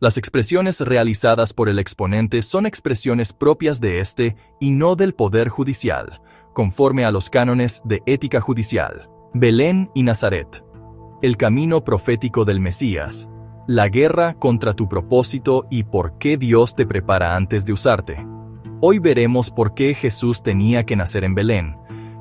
Las expresiones realizadas por el exponente son expresiones propias de este y no del Poder Judicial, conforme a los cánones de ética judicial. Belén y Nazaret. El camino profético del Mesías. La guerra contra tu propósito y por qué Dios te prepara antes de usarte. Hoy veremos por qué Jesús tenía que nacer en Belén,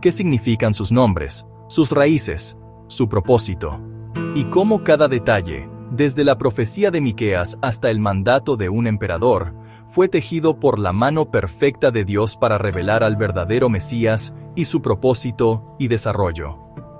qué significan sus nombres, sus raíces, su propósito, y cómo cada detalle, desde la profecía de Miqueas hasta el mandato de un emperador, fue tejido por la mano perfecta de Dios para revelar al verdadero Mesías y su propósito y desarrollo.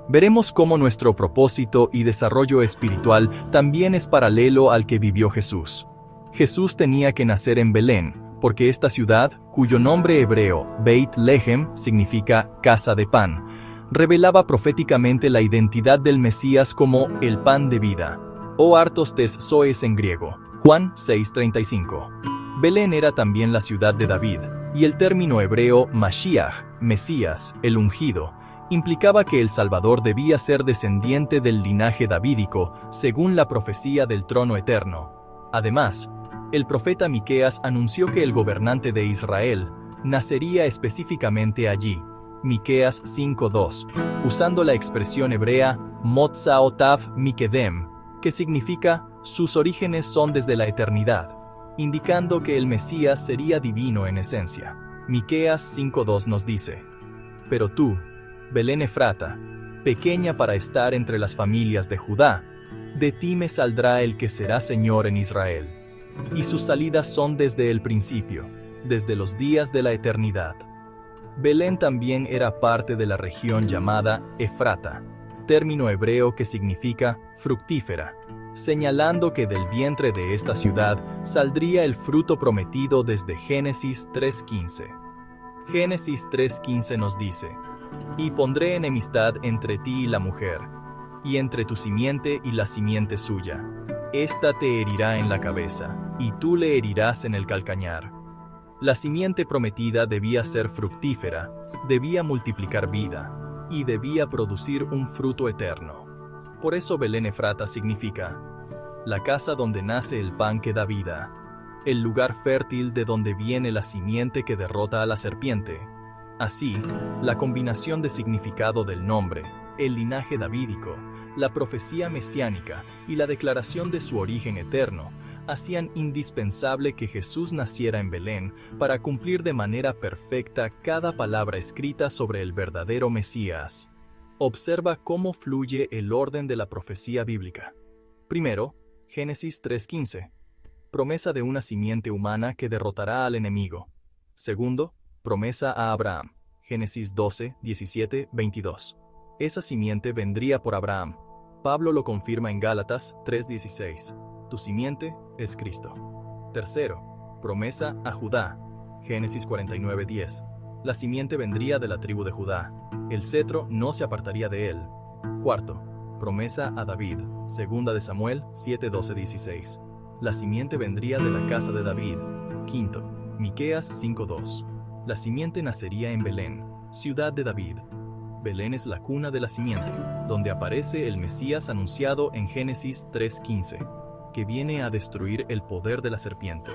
Veremos cómo nuestro propósito y desarrollo espiritual también es paralelo al que vivió Jesús. Jesús tenía que nacer en Belén, porque esta ciudad, cuyo nombre hebreo, Beit Lehem, significa casa de pan, revelaba proféticamente la identidad del Mesías como el pan de vida, o artos tes zoes en griego, Juan 6:35. Belén era también la ciudad de David, y el término hebreo Mashiach, Mesías, el ungido, implicaba que el Salvador debía ser descendiente del linaje davídico, según la profecía del trono eterno. Además, el profeta Miqueas anunció que el gobernante de Israel nacería específicamente allí, Miqueas 5:2, usando la expresión hebrea Motzaotav Mikedem, que significa sus orígenes son desde la eternidad, indicando que el Mesías sería divino en esencia. Miqueas 5:2 nos dice: Pero tú, Belén Efrata, pequeña para estar entre las familias de Judá, de ti me saldrá el que será Señor en Israel. Y sus salidas son desde el principio, desde los días de la eternidad. Belén también era parte de la región llamada Efrata, término hebreo que significa fructífera, señalando que del vientre de esta ciudad saldría el fruto prometido desde Génesis 3:15. Génesis 3:15 nos dice: Y pondré enemistad entre ti y la mujer, y entre tu simiente y la simiente suya. Esta te herirá en la cabeza, y tú le herirás en el calcañar. La simiente prometida debía ser fructífera, debía multiplicar vida, y debía producir un fruto eterno. Por eso Belén Efrata significa la casa donde nace el pan que da vida, el lugar fértil de donde viene la simiente que derrota a la serpiente. Así, la combinación de significado del nombre, el linaje davídico, la profecía mesiánica y la declaración de su origen eterno hacían indispensable que Jesús naciera en Belén para cumplir de manera perfecta cada palabra escrita sobre el verdadero Mesías. Observa cómo fluye el orden de la profecía bíblica. Primero, Génesis 3:15, promesa de una simiente humana que derrotará al enemigo. Segundo, promesa a Abraham, Génesis 12, 17, 22. Esa simiente vendría por Abraham. Pablo lo confirma en Gálatas 3:16. Tu simiente es Cristo. Tercero, promesa a Judá, Génesis 49:10. La simiente vendría de la tribu de Judá. El cetro no se apartaría de él. Cuarto, promesa a David, segunda de Samuel 7:12-16. La simiente vendría de la casa de David. Quinto, Miqueas 5:2. La simiente nacería en Belén, ciudad de David. Belén es la cuna de la simiente, donde aparece el Mesías anunciado en Génesis 3:15, que viene a destruir el poder de la serpiente.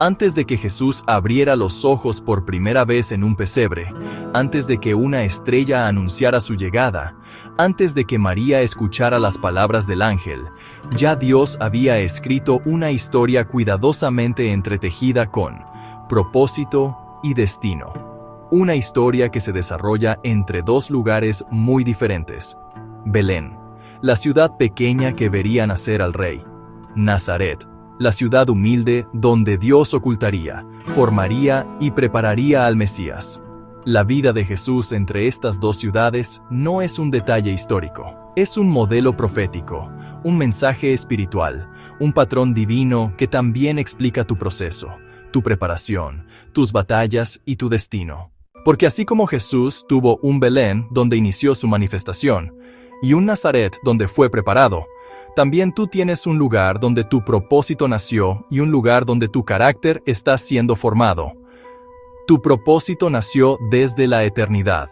Antes de que Jesús abriera los ojos por primera vez en un pesebre, antes de que una estrella anunciara su llegada, antes de que María escuchara las palabras del ángel, ya Dios había escrito una historia cuidadosamente entretejida con propósito y destino. Una historia que se desarrolla entre dos lugares muy diferentes. Belén, la ciudad pequeña que vería nacer al rey. Nazaret, la ciudad humilde donde Dios ocultaría, formaría y prepararía al Mesías. La vida de Jesús entre estas dos ciudades no es un detalle histórico, es un modelo profético, un mensaje espiritual, un patrón divino que también explica tu proceso, tu preparación, tus batallas y tu destino. Porque así como Jesús tuvo un Belén donde inició su manifestación, y un Nazaret donde fue preparado, también tú tienes un lugar donde tu propósito nació y un lugar donde tu carácter está siendo formado. Tu propósito nació desde la eternidad,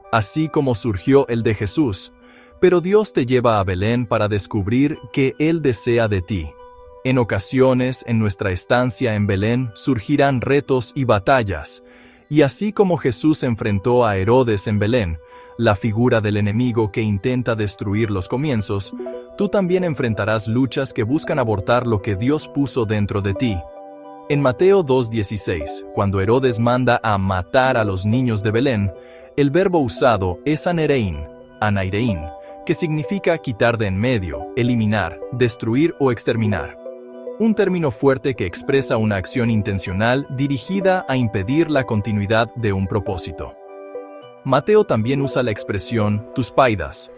así como surgió el de Jesús, pero Dios te lleva a Belén para descubrir que Él desea de ti. En ocasiones, en nuestra estancia en Belén, surgirán retos y batallas, y así como Jesús enfrentó a Herodes en Belén, la figura del enemigo que intenta destruir los comienzos, tú también enfrentarás luchas que buscan abortar lo que Dios puso dentro de ti. En Mateo 2:16, cuando Herodes manda a matar a los niños de Belén, el verbo usado es aneirein, que significa quitar de en medio, eliminar, destruir o exterminar. Un término fuerte que expresa una acción intencional dirigida a impedir la continuidad de un propósito. Mateo también usa la expresión tous paidas,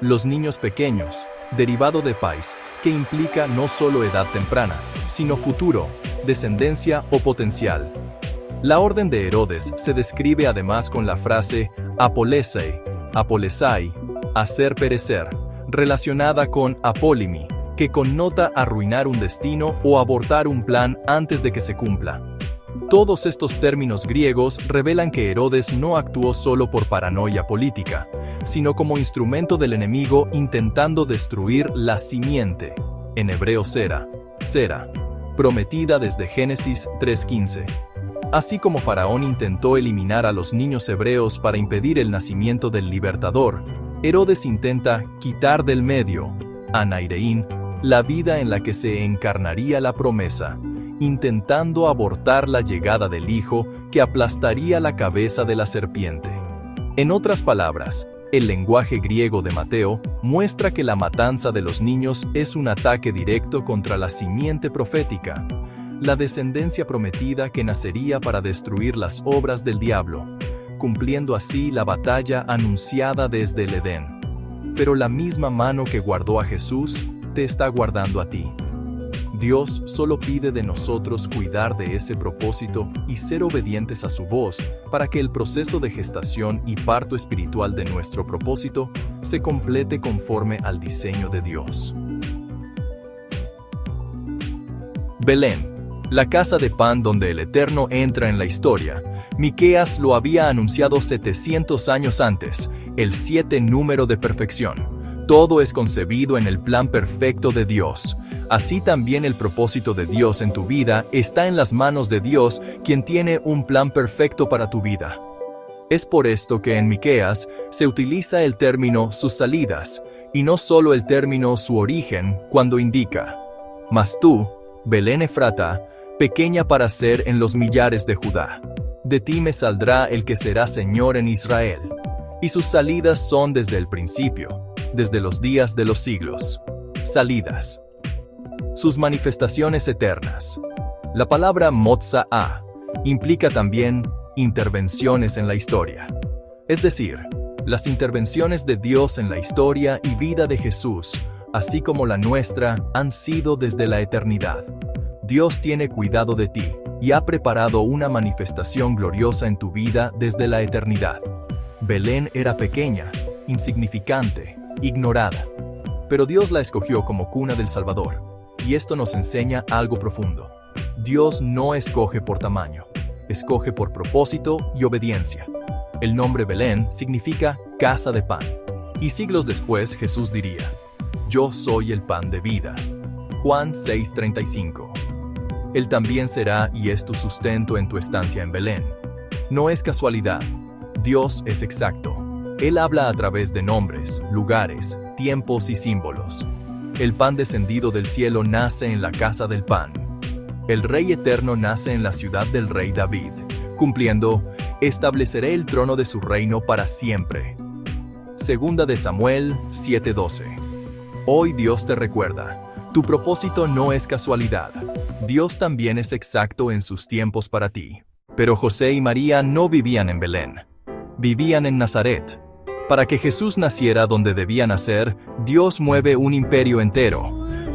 los niños pequeños, derivado de pais, que implica no solo edad temprana, sino futuro, descendencia o potencial. La orden de Herodes se describe además con la frase apolesai, hacer perecer, relacionada con apólimi, que connota arruinar un destino o abortar un plan antes de que se cumpla. Todos estos términos griegos revelan que Herodes no actuó solo por paranoia política, sino como instrumento del enemigo intentando destruir la simiente, en hebreo sera, prometida desde Génesis 3:15. Así como Faraón intentó eliminar a los niños hebreos para impedir el nacimiento del libertador, Herodes intenta quitar del medio, anairein, la vida en la que se encarnaría la promesa, intentando abortar la llegada del Hijo que aplastaría la cabeza de la serpiente. En otras palabras, el lenguaje griego de Mateo muestra que la matanza de los niños es un ataque directo contra la simiente profética, la descendencia prometida que nacería para destruir las obras del diablo, cumpliendo así la batalla anunciada desde el Edén. Pero la misma mano que guardó a Jesús te está guardando a ti. Dios solo pide de nosotros cuidar de ese propósito y ser obedientes a su voz para que el proceso de gestación y parto espiritual de nuestro propósito se complete conforme al diseño de Dios. Belén, la casa de pan donde el Eterno entra en la historia. Miqueas lo había anunciado 700 años antes, el 7 número de perfección. Todo es concebido en el plan perfecto de Dios. Así también el propósito de Dios en tu vida está en las manos de Dios, quien tiene un plan perfecto para tu vida. Es por esto que en Miqueas se utiliza el término sus salidas, y no solo el término su origen, cuando indica: mas tú, Belén Efrata, pequeña para ser en los millares de Judá, de ti me saldrá el que será Señor en Israel. Y sus salidas son desde el principio, desde los días de los siglos. Salidas. Sus manifestaciones eternas. La palabra motza'a implica también intervenciones en la historia. Es decir, las intervenciones de Dios en la historia y vida de Jesús, así como la nuestra, han sido desde la eternidad. Dios tiene cuidado de ti y ha preparado una manifestación gloriosa en tu vida desde la eternidad. Belén era pequeña, insignificante, ignorada, pero Dios la escogió como cuna del Salvador, y esto nos enseña algo profundo. Dios no escoge por tamaño, escoge por propósito y obediencia. El nombre Belén significa casa de pan, y siglos después Jesús diría: yo soy el pan de vida. Juan 6:35. Él también será y es tu sustento en tu estancia en Belén. No es casualidad, Dios es exacto. Él habla a través de nombres, lugares, tiempos y símbolos. El pan descendido del cielo nace en la casa del pan. El Rey eterno nace en la ciudad del Rey David, cumpliendo: estableceré el trono de su reino para siempre. Segunda de Samuel 7:12. Hoy Dios te recuerda, tu propósito no es casualidad. Dios también es exacto en sus tiempos para ti. Pero José y María no vivían en Belén. Vivían en Nazaret. Para que Jesús naciera donde debía nacer, Dios mueve un imperio entero.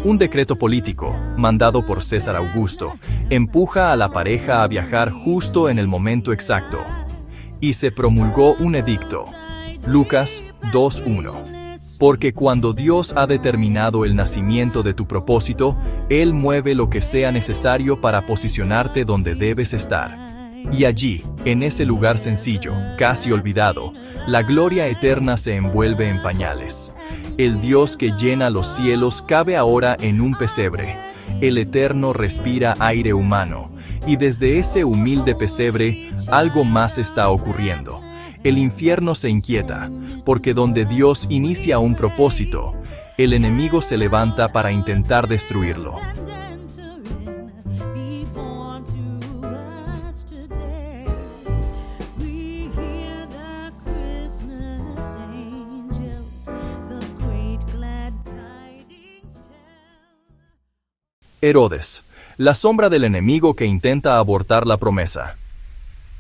Un decreto político, mandado por César Augusto, empuja a la pareja a viajar justo en el momento exacto. Y se promulgó un edicto. Lucas 2:1. Porque cuando Dios ha determinado el nacimiento de tu propósito, Él mueve lo que sea necesario para posicionarte donde debes estar. Y allí, en ese lugar sencillo, casi olvidado, la gloria eterna se envuelve en pañales. El Dios que llena los cielos cabe ahora en un pesebre. El Eterno respira aire humano, y desde ese humilde pesebre, algo más está ocurriendo. El infierno se inquieta, porque donde Dios inicia un propósito, el enemigo se levanta para intentar destruirlo. Herodes, la sombra del enemigo que intenta abortar la promesa.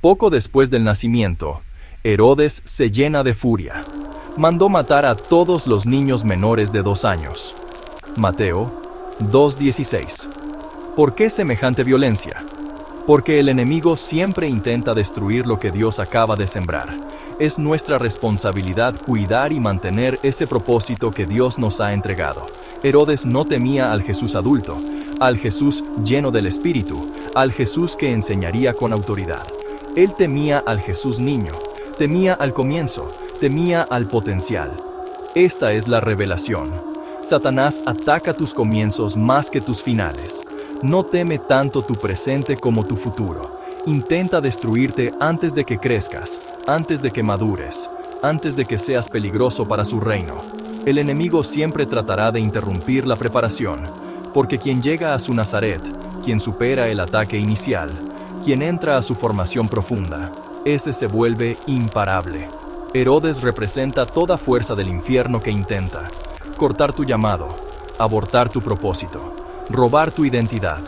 Poco después del nacimiento, Herodes se llena de furia. Mandó matar a todos los niños menores de 2 años. Mateo 2:16. ¿Por qué semejante violencia? Porque el enemigo siempre intenta destruir lo que Dios acaba de sembrar. Es nuestra responsabilidad cuidar y mantener ese propósito que Dios nos ha entregado. Herodes no temía al Jesús adulto, al Jesús lleno del Espíritu, al Jesús que enseñaría con autoridad. Él temía al Jesús niño, temía al comienzo, temía al potencial. Esta es la revelación. Satanás ataca tus comienzos más que tus finales. No teme tanto tu presente como tu futuro. Intenta destruirte antes de que crezcas, antes de que madures, antes de que seas peligroso para su reino. El enemigo siempre tratará de interrumpir la preparación, porque quien llega a su Nazaret, quien supera el ataque inicial, quien entra a su formación profunda, ese se vuelve imparable. Herodes representa toda fuerza del infierno que intenta cortar tu llamado, abortar tu propósito, robar tu identidad,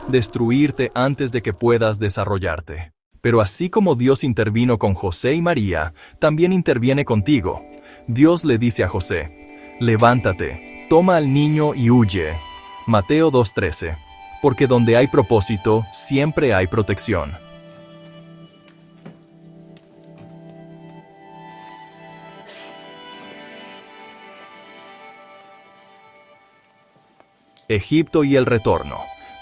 destruirte antes de que puedas desarrollarte. Pero así como Dios intervino con José y María, también interviene contigo. Dios le dice a José: levántate, toma al niño y huye. Mateo 2:13. Porque donde hay propósito, siempre hay protección. Egipto y el retorno.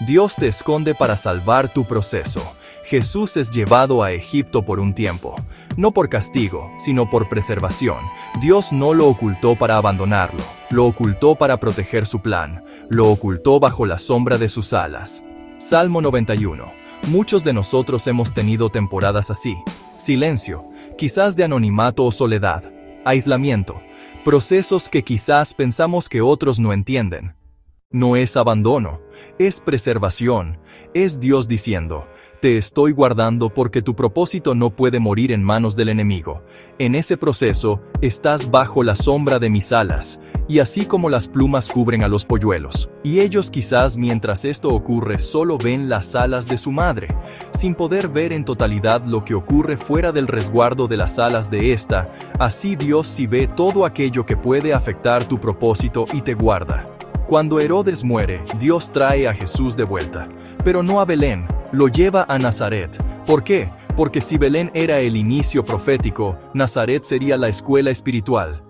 Dios te esconde para salvar tu proceso. Jesús es llevado a Egipto por un tiempo, no por castigo, sino por preservación. Dios no lo ocultó para abandonarlo, lo ocultó para proteger su plan, lo ocultó bajo la sombra de sus alas. Salmo 91. Muchos de nosotros hemos tenido temporadas así. Silencio, quizás de anonimato o soledad, aislamiento, procesos que quizás pensamos que otros no entienden. No es abandono, es preservación, es Dios diciendo: te estoy guardando porque tu propósito no puede morir en manos del enemigo. En ese proceso, estás bajo la sombra de mis alas, y así como las plumas cubren a los polluelos, y ellos quizás mientras esto ocurre solo ven las alas de su madre, sin poder ver en totalidad lo que ocurre fuera del resguardo de las alas de esta, así Dios sí ve todo aquello que puede afectar tu propósito y te guarda. Cuando Herodes muere, Dios trae a Jesús de vuelta, pero no a Belén, lo lleva a Nazaret. ¿Por qué? Porque si Belén era el inicio profético, Nazaret sería la escuela espiritual.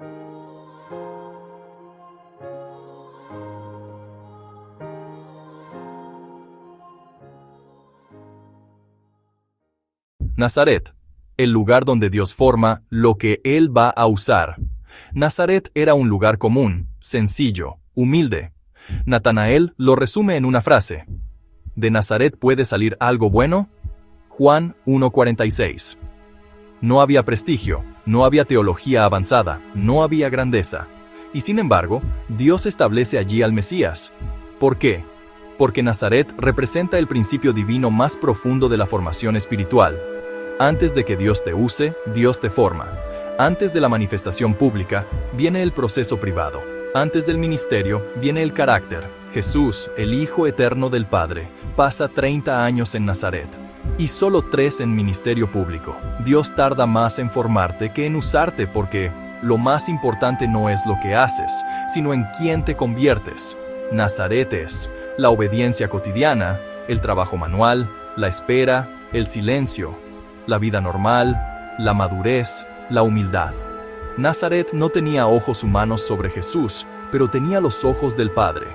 Nazaret, el lugar donde Dios forma lo que Él va a usar. Nazaret era un lugar común, sencillo, humilde. Natanael lo resume en una frase: ¿de Nazaret puede salir algo bueno? Juan 1:46. No había prestigio, no había teología avanzada, no había grandeza. Y sin embargo, Dios establece allí al Mesías. ¿Por qué? Porque Nazaret representa el principio divino más profundo de la formación espiritual. Antes de que Dios te use, Dios te forma. Antes de la manifestación pública, viene el proceso privado. Antes del ministerio, viene el carácter. Jesús, el Hijo eterno del Padre, pasa 30 años en Nazaret, y solo 3 en ministerio público. Dios tarda más en formarte que en usarte porque lo más importante no es lo que haces, sino en quién te conviertes. Nazaret es la obediencia cotidiana, el trabajo manual, la espera, el silencio, la vida normal, la madurez, la humildad. Nazaret no tenía ojos humanos sobre Jesús, pero tenía los ojos del Padre.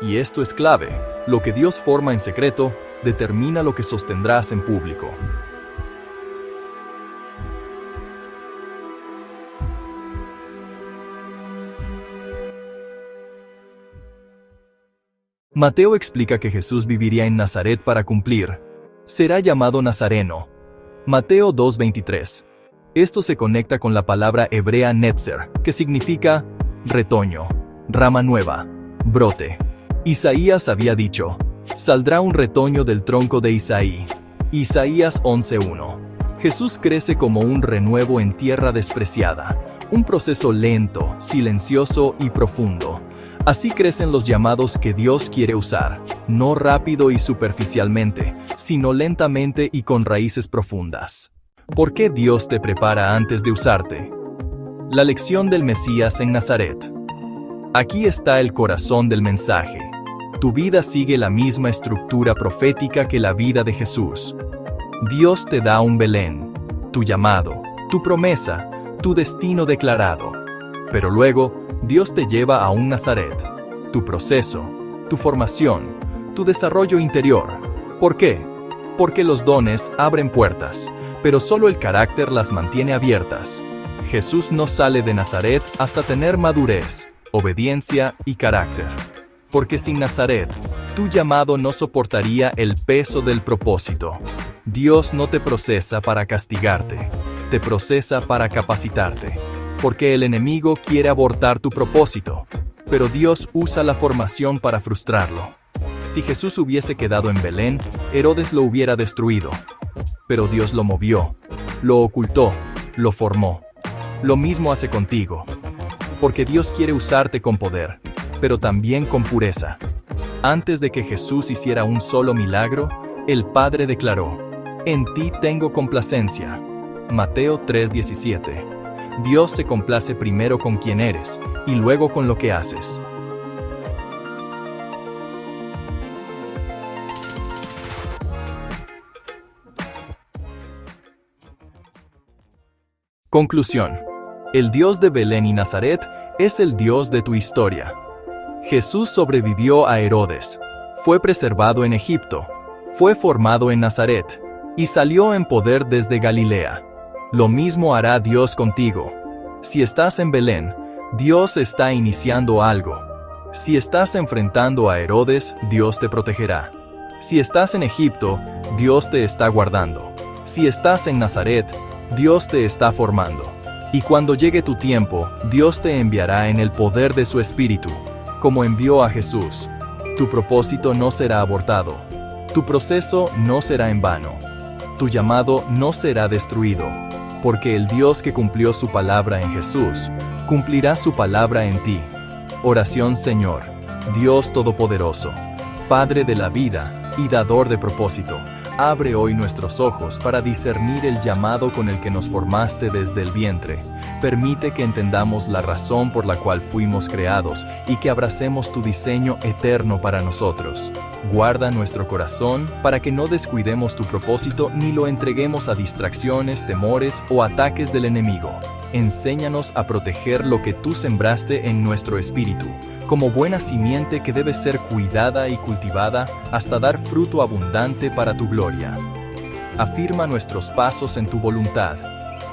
Y esto es clave: lo que Dios forma en secreto, determina lo que sostendrás en público. Mateo explica que Jesús viviría en Nazaret para cumplir. Será llamado Nazareno. Mateo 2:23. Esto se conecta con la palabra hebrea netzer, que significa retoño, rama nueva, brote. Isaías había dicho, saldrá un retoño del tronco de Isaí. Isaías 11:1. Jesús crece como un renuevo en tierra despreciada, un proceso lento, silencioso y profundo. Así crecen los llamados que Dios quiere usar, no rápido y superficialmente, sino lentamente y con raíces profundas. ¿Por qué Dios te prepara antes de usarte? La lección del Mesías en Nazaret. Aquí está el corazón del mensaje. Tu vida sigue la misma estructura profética que la vida de Jesús. Dios te da un Belén, tu llamado, tu promesa, tu destino declarado. Pero luego, Dios te lleva a un Nazaret, tu proceso, tu formación, tu desarrollo interior. ¿Por qué? Porque los dones abren puertas, pero solo el carácter las mantiene abiertas. Jesús no sale de Nazaret hasta tener madurez, obediencia y carácter. Porque sin Nazaret, tu llamado no soportaría el peso del propósito. Dios no te procesa para castigarte, te procesa para capacitarte. Porque el enemigo quiere abortar tu propósito, pero Dios usa la formación para frustrarlo. Si Jesús hubiese quedado en Belén, Herodes lo hubiera destruido. Pero Dios lo movió, lo ocultó, lo formó. Lo mismo hace contigo. Porque Dios quiere usarte con poder, pero también con pureza. Antes de que Jesús hiciera un solo milagro, el Padre declaró, en ti tengo complacencia. Mateo 3:17. Dios se complace primero con quien eres, y luego con lo que haces. Conclusión. El Dios de Belén y Nazaret es el Dios de tu historia. Jesús sobrevivió a Herodes, fue preservado en Egipto, fue formado en Nazaret, y salió en poder desde Galilea. Lo mismo hará Dios contigo. Si estás en Belén, Dios está iniciando algo. Si estás enfrentando a Herodes, Dios te protegerá. Si estás en Egipto, Dios te está guardando. Si estás en Nazaret, Dios te está formando. Y cuando llegue tu tiempo, Dios te enviará en el poder de su Espíritu, como envió a Jesús. Tu propósito no será abortado. Tu proceso no será en vano. Tu llamado no será destruido. Porque el Dios que cumplió su palabra en Jesús, cumplirá su palabra en ti. Oración. Señor, Dios Todopoderoso, Padre de la vida y dador de propósito, abre hoy nuestros ojos para discernir el llamado con el que nos formaste desde el vientre. Permite que entendamos la razón por la cual fuimos creados y que abracemos tu diseño eterno para nosotros. Guarda nuestro corazón para que no descuidemos tu propósito ni lo entreguemos a distracciones, temores o ataques del enemigo. Enséñanos a proteger lo que tú sembraste en nuestro espíritu, como buena simiente que debe ser cuidada y cultivada hasta dar fruto abundante para tu gloria. Afirma nuestros pasos en tu voluntad.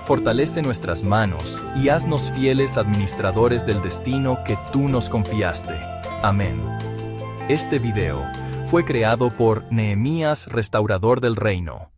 Fortalece nuestras manos y haznos fieles administradores del destino que tú nos confiaste. Amén. Este video fue creado por Nehemías Restaurador del Reino.